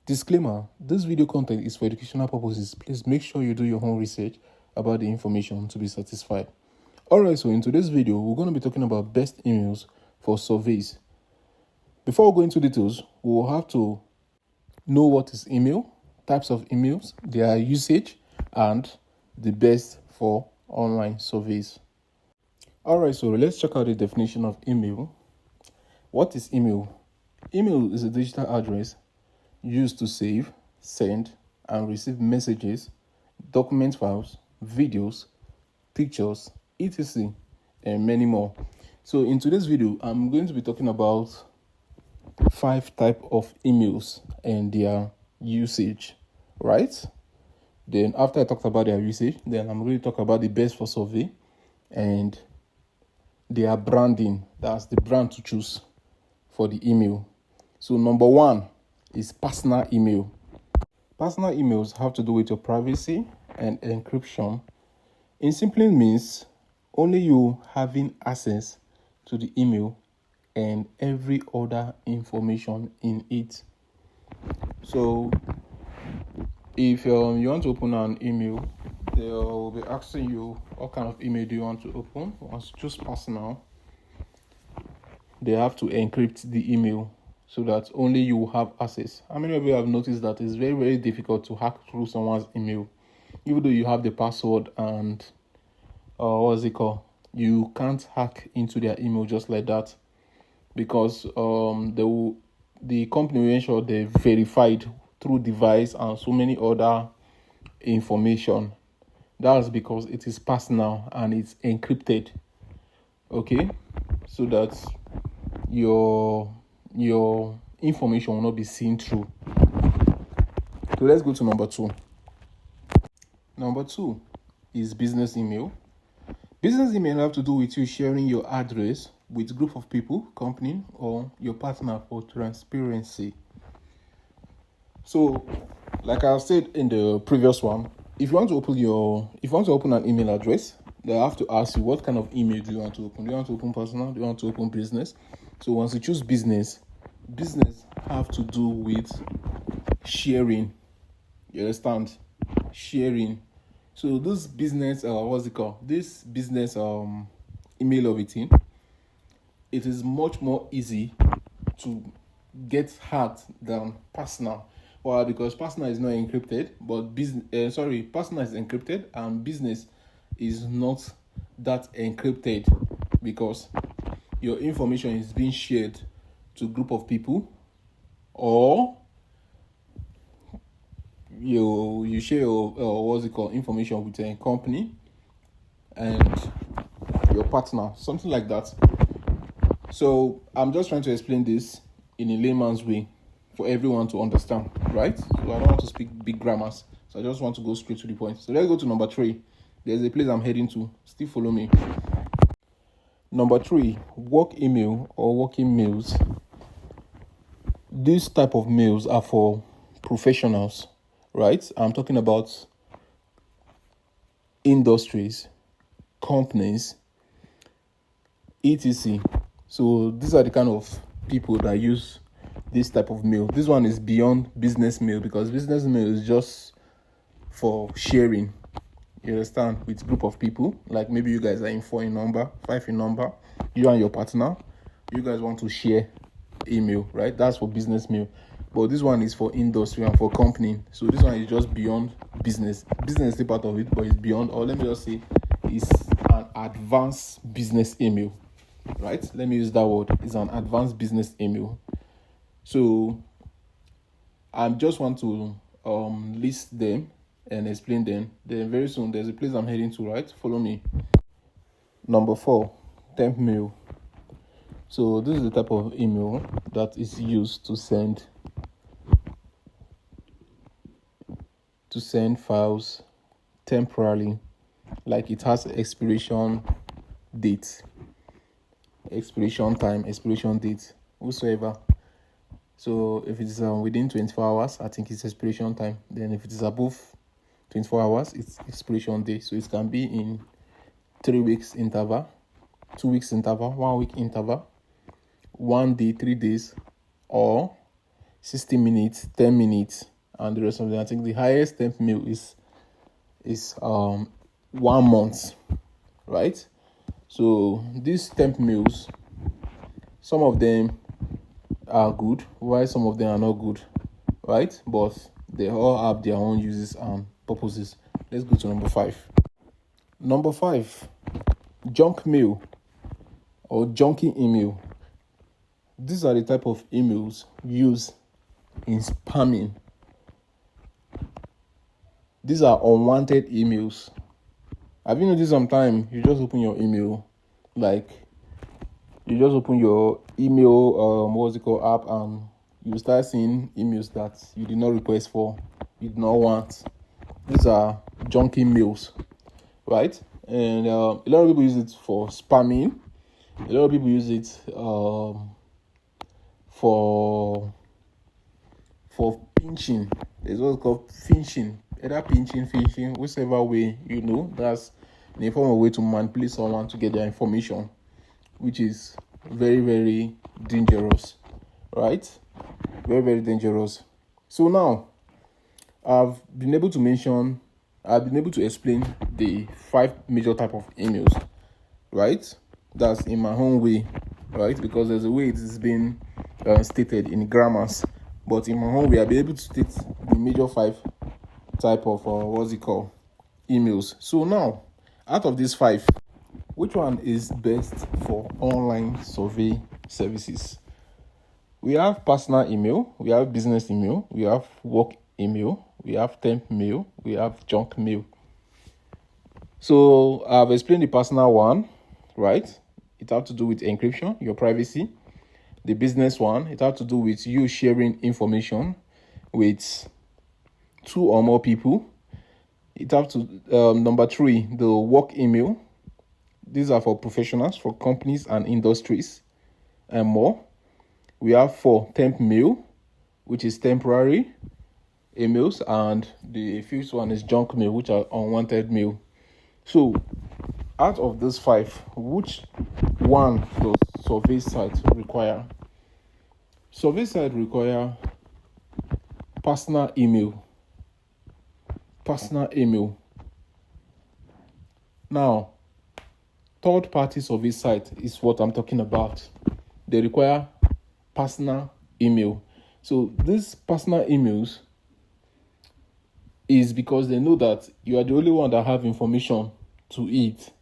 Disclaimer, this video content is for educational purposes. Please make sure you do your own research about the information to be satisfied. Alright, so in today's video, we're going to be talking about best emails for surveys. Before we go into details, we will have to know what is email, types of emails, their usage, and the best for online surveys. Alright, so let's check out the definition of email. What is email? Email is a digital address used to save, send, and receive messages, document files, videos, pictures, etc., and many more. So in today's video, I'm going to be talking about 5 types of emails and their usage, right? Then after I talked about their usage, then I'm going to talk about the best for survey and their branding. That's the brand to choose for the email. So number 1 is personal email. Personal emails have to do with your privacy and encryption. It simply means only you having access to the email and every other information in it. So if you want to open an email, they will be asking you what kind of email do you want to open. Once you choose personal, they have to encrypt the email so that only you will have access. How many of you have noticed that it's very, very difficult to hack through someone's email? Even though you have the password and you can't hack into their email just like that, because the company will ensure they verified through device and so many other information. That's because it is personal and it's encrypted. Okay, so that your information will not be seen through. So let's go to number 2. Number 2 is business email. Business email have to do with you sharing your address with group of people, company, or your partner for transparency. So, like I said in the previous one, if you want to open an email address, they have to ask you what kind of email do you want to open. Do you want to open personal? Do you want to open business? So once you choose business have to do with sharing. You understand? Sharing. So this business, This business email of it is much more easy to get hacked than personal. Well, because personal is not encrypted, but personal is encrypted and business is not that encrypted, because your information is being shared to a group of people, or you share your information with a company and your partner, something like that. So I'm just trying to explain this in a layman's way for everyone to understand, right? So I don't want to speak big grammars, so I just want to go straight to the point. So let's go to number 3. There's a place I'm heading to. Still follow me. Number 3, work email or working mails. These type of mails are for professionals, right? I'm talking about industries, companies, etc. So these are the kind of people that use this type of mail. This one is beyond business mail, because business mail is just for sharing. You understand? With group of people, like maybe you guys are in 4 in number, 5 in number, you and your partner, you guys want to share email, right? That's for business mail. But this one is for industry and for company. So this one is just beyond business. Business is still part of it, but it's beyond, or let me just say it's an advanced business email, right? Let me use that word. It's an advanced business email. So I just want to list them and explain them. Then very soon there's a place I'm heading to, right? Follow me. Number 4, temp mail. So this is the type of email that is used to send files temporarily, like it has expiration date, expiration time, expiration date, whatsoever. So if it's within 24 hours, I think it's expiration time. Then if it is above 24 hours, it's expiration day. So it can be in 3 weeks interval, 2 weeks interval, 1 week interval, 1 day, 3 days, or 60 minutes, 10 minutes, and the rest of them. I think the highest temp mail is 1 month, right? So these temp mails, some of them are good, while some of them are not good, right? But they all have their own uses and purposes. Let's go to number 5. Number 5, junk mail or junky email. These are the type of emails used in spamming. These are unwanted emails. Have you noticed sometimes you just open your email, like you just open your email app, and you start seeing emails that you did not request for, you did not want. These are junky mails, right? And a lot of people use it for spamming. A lot of people use it for pinching. There's what's called pinching, either pinching, phishing, whichever way, that's in a form of way to manipulate someone to get their information, which is very, very dangerous, right? Very, very dangerous. So now, I've been able to explain the 5 major type of emails, right? That's in my own way, right? Because there's a way it is being stated in grammars, but in my own way, I'll be able to state the major 5 type of emails. So now, out of these 5, which one is best for online survey services? We have personal email, we have business email, we have work email, we have temp mail, we have junk mail. So I've explained the personal one, right? It has to do with encryption, your privacy. The business one, it has to do with you sharing information with 2 or more people. It has to number 3, the work email. These are for professionals, for companies and industries and more. We have 4, temp mail, which is temporary emails, and the 5th one is junk mail, which are unwanted mail. So out of those 5, which one does survey site require? Survey site require personal email. Personal email. Now, third-party survey site is what I'm talking about. They require personal email. So these personal emails is because they know that you are the only one that have information to it.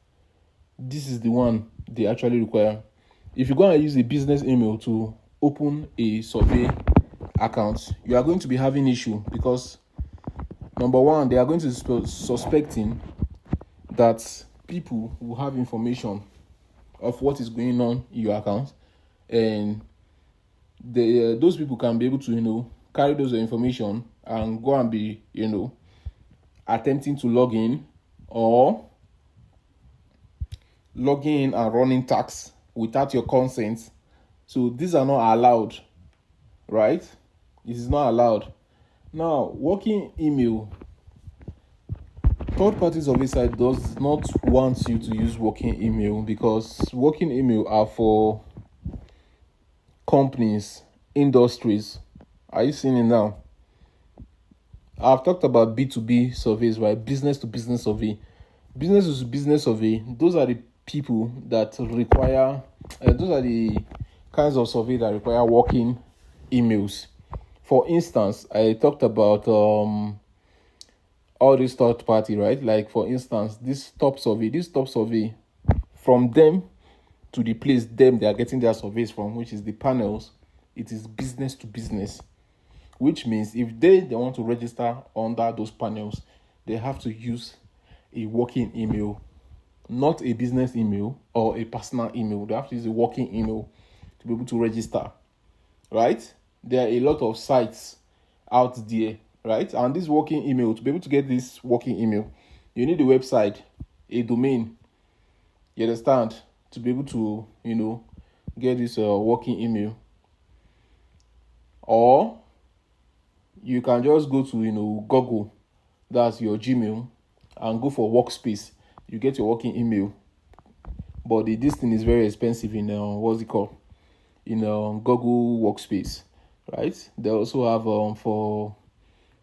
This is the one they actually require. If you go and use a business email to open a survey account, you are going to be having issue because number 1, they are going to be suspecting that people will have information of what is going on in your account, and those people can be able to carry those information and go and be attempting to log in and running tasks without your consent. So these are not allowed, right? It is not allowed. Now, working email, third party survey site does not want you to use working email because working email are for companies, industries. Are you seeing it now? I've talked about B2B surveys, right? Business to business survey. Business to business survey, those are the people that require, those are the kinds of survey that require working emails. For instance, I talked about all these third party, right? Like for instance, this top survey, from them to the place they are getting their surveys from, which is the panels, it is business to business. Which means if they want to register under those panels, they have to use a working email, not a business email or a personal email. They have to use a working email to be able to register, right? There are a lot of sites out there, right? And this working email, to be able to get this working email, you need a website, a domain, you understand, to be able to, get this working email. Or you can just go to, Google, that's your Gmail, and go for workspace. You get your working email. But this thing is very expensive in, in Google Workspace. right? They also have for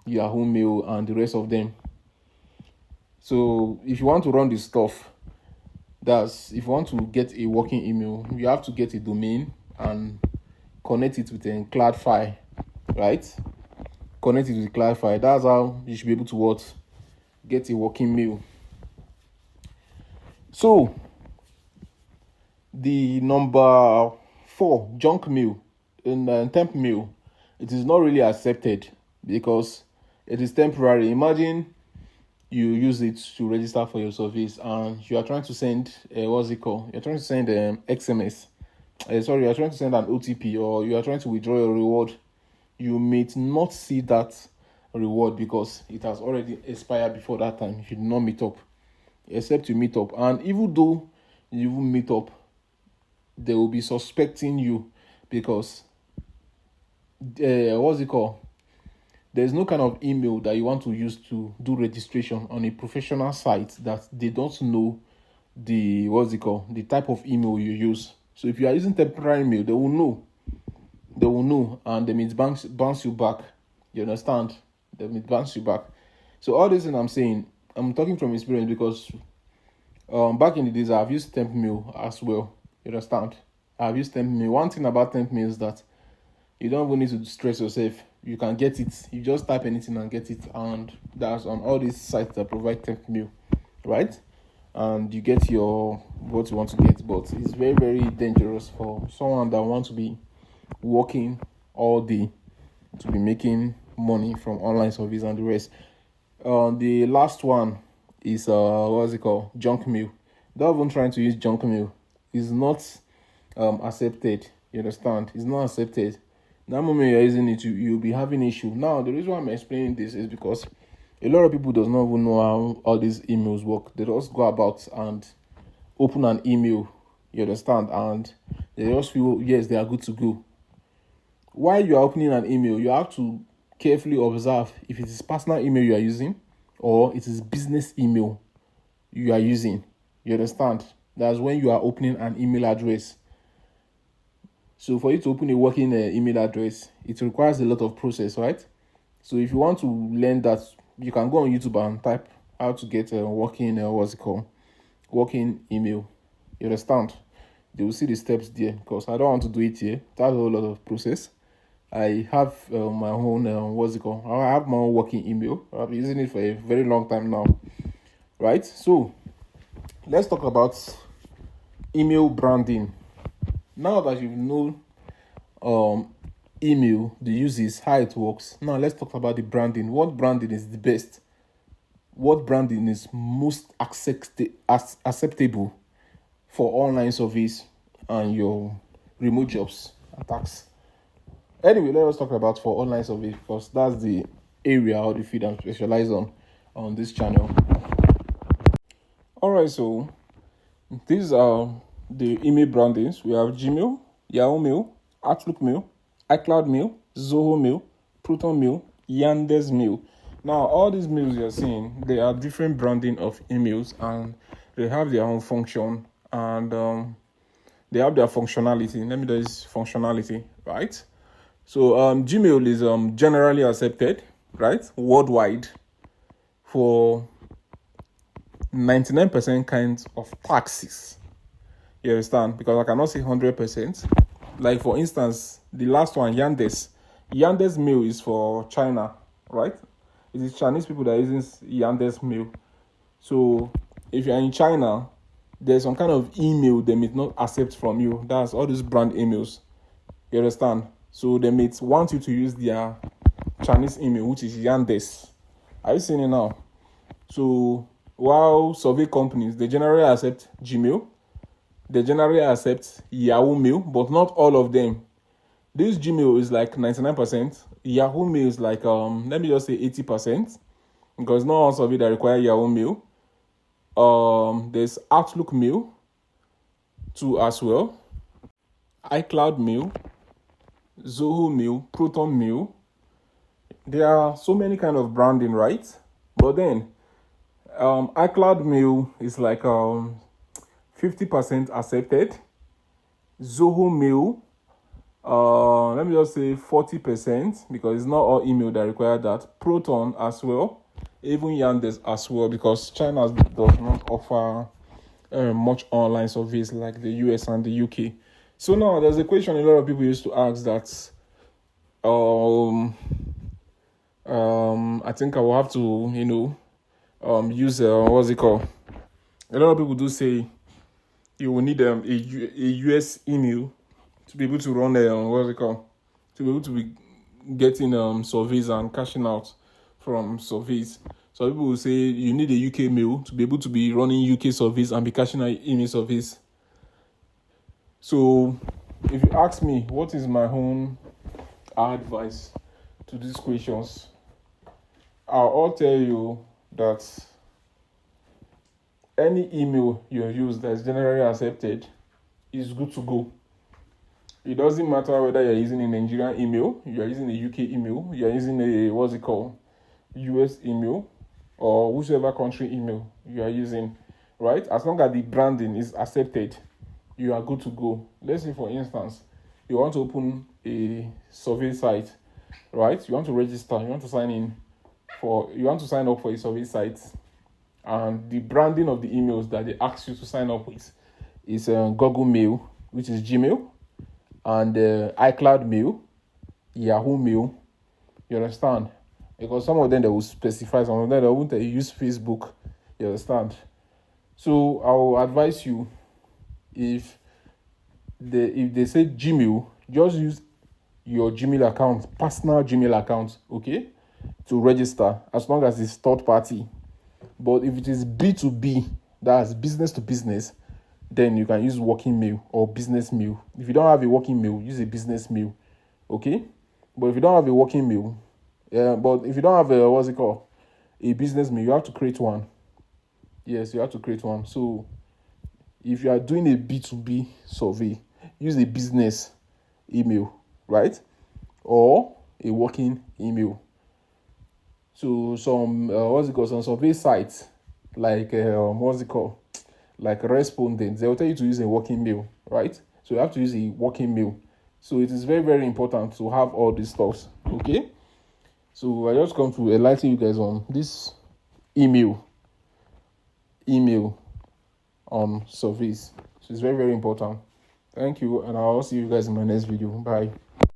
Yahoo Mail and the rest of them. So if you want to run this stuff, that's if you want to get a working email, you have to get a domain and connect it with a clarifies, right? Connect it with clarifies. That's how you should be able to what get a working mail. So the number 4, junk mail in temp mail, it is not really accepted because it is temporary. Imagine you use it to register for your service and you are trying to send what's it called? You're trying to send XMS. You're trying to send an OTP or you are trying to withdraw your reward. You may not see that reward because it has already expired before that time. If you do not meet up, except you meet up, and even though you will meet up, they will be suspecting you because what's it called? There's no kind of email that you want to use to do registration on a professional site that they don't know the the type of email you use. So if you are using temporary mail, they will know and they may bounce you back. You understand? They may bounce you back. So all this thing I'm saying, I'm talking from experience because back in the days I've used temp mail as well. You understand? I've used temp mail. One thing about temp mail is that you don't even need to stress yourself. You can get it. You just type anything and get it, and that's on all these sites that provide temp mail, right? And you get your what you want to get, but it's very, very dangerous for someone that wants to be working all day to be making money from online service and the rest. The last one is junk mail. Don't even trying to use junk mail. It's not accepted. You understand? It's not accepted. That moment you're using it, you'll be having issue. Now, the reason why I'm explaining this is because a lot of people does not even know how all these emails work. They just go about and open an email, you understand, and they just feel, yes, they are good to go. While you are opening an email, you have to carefully observe if it is personal email you are using or it is business email you are using. You understand? That's when you are opening an email address. So for you to open a working email address, it requires a lot of process, right? So if you want to learn that, you can go on YouTube and type how to get a working, working email. You understand? They will see the steps there because I don't want to do it here. That's a whole lot of process. I have my own, I have my own working email. I've been using it for a very long time now, right? So let's talk about email branding. Now that you know email, the uses, how it works, now let's talk about the branding. What branding is the best? What branding is most acceptable for online service and your remote jobs attacks? Anyway, let us talk about for online service because that's the area or the field I'm specialized on this channel. Alright, so these are the email brandings. We have Gmail, Yahoo Mail, Outlook Mail, iCloud Mail, Zoho Mail, Proton Mail, Yandex Mail. Now, all these mails you're seeing, they are different branding of emails and they have their own function and they have their functionality. Let me do this functionality, right? So Gmail is generally accepted, right, worldwide for 99% kinds of taxes. You understand? Because I cannot say 100%. Like for instance, the last one, Yandex Mail is for China, right? It is Chinese people that are using Yandex Mail. So if you're in China, there's some kind of email they may not accept from you. That's all these brand emails. You understand? So they may want you to use their Chinese email, which is Yandex. Are you seeing it now? So while survey companies, they generally accept Gmail, they generally accept Yahoo Mail, but not all of them. This Gmail is like 99%. Yahoo Mail is like, let me just say 80%, because not all survey that require Yahoo Mail. There's Outlook Mail too as well. iCloud Mail, Zoho Mail, Proton Mail. There are so many kind of branding, right? But then iCloud Mail is like 50% accepted. Zoho Mail let me just say 40%, because it's not all email that require that. Proton as well, even Yandex as well, because China does not offer much online surveys like the US and the UK. So now there's a question a lot of people used to ask that I think I will have to use what's it called? A lot of people do say you will need a US email to be able to run what's it called? To be able to be getting surveys and cashing out from surveys. So people will say you need a UK mail to be able to be running UK surveys and be cashing out email surveys. So if you ask me what is my own advice to these questions, I'll tell you that any email you use that is generally accepted is good to go. It doesn't matter whether you're using a Nigerian email, you're using a UK email, you're using a US email, or whichever country email you are using, right? As long as the branding is accepted, you are good to go. Let's say, for instance, you want to open a survey site, right? You want to register, you want to sign up for a survey site, and the branding of the emails that they ask you to sign up with is Google Mail, which is Gmail, and iCloud Mail, Yahoo Mail. You understand? Because some of them they will specify, some of them they won't use Facebook. You understand? So I will advise you, if they say Gmail, just use your Gmail account, personal Gmail account, okay, to register, as long as it's third party. But if it is B2B, that's business to business, then you can use working mail or business mail. If you don't have a working mail, use a business mail, okay? But if you don't have a working mail, but if you don't have a business mail, you have to create one. Yes, you have to create one. So if you are doing a B2B survey, use a business email, right? Or a working email. So some some survey sites like like respondents, they will tell you to use a working mail, right? So you have to use a working mail. So it is very, very important to have all these stuffs, okay? So I just come to enlighten you guys on this email surveys. So it's very, very important. Thank you, and I'll see you guys in my next video. Bye.